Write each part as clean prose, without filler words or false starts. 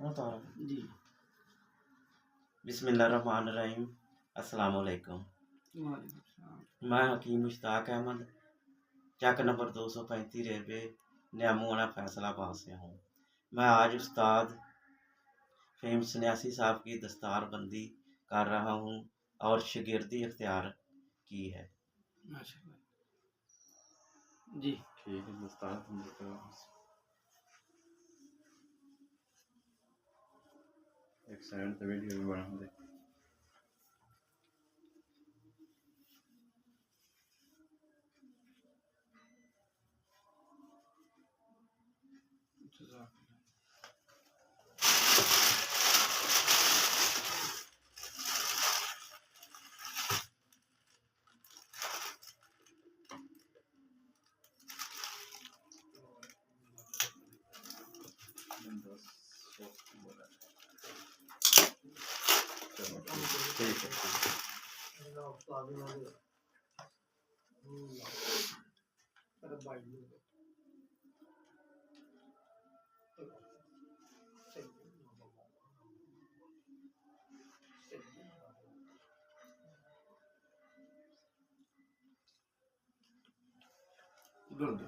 जी। बिस्मिल्लाहिर्रहमानिर्रहीम। अस्सलाम वालेकुम। वालेकुम सलाम। मैं हकीम मुश्ताक अहमद चक नंबर 235 रेलवे न्यामूना फैसलाबाद से हूँ। मैं आज उस्ताद फ़हीम सन्यासी साहब की दस्तारबंदी कर रहा हूँ और शागिर्दी इख्तियार की है। माशाअल्लाह। जी। ठीक है एक सेकंड तो वीडियो भी बना दे। गुड।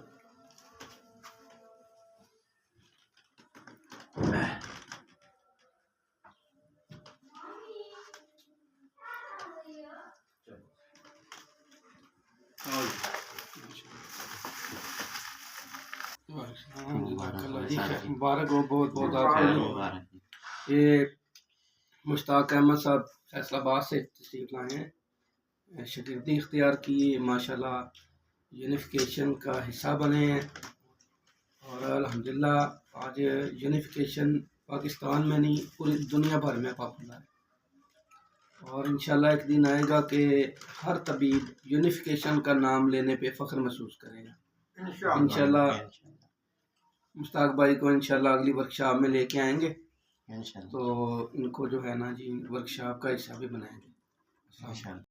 मुबारक हो, बहुत बहुत आपको। ये मुश्ताक अहमद साहब फैसलाबाद से तशरीफ लाए हैं, शागिर्दी इख्तियार की, माशाल्लाह यूनिफिकेशन का हिस्सा बने हैं और अल्हम्दुलिल्लाह आज यूनिफिकेशन पाकिस्तान में नहीं पूरी दुनिया भर में पॉपुलर है। और इंशाल्लाह एक दिन आएगा कि हर तबीब यूनिफिकेशन का नाम लेने पे फ़ख्र महसूस करेगा इंशाल्लाह। मुश्ताक भाई को इंशाल्लाह अगली वर्कशॉप में लेके आएंगे, तो इनको जो है ना जी वर्कशॉप का हिस्सा भी बनाएंगे।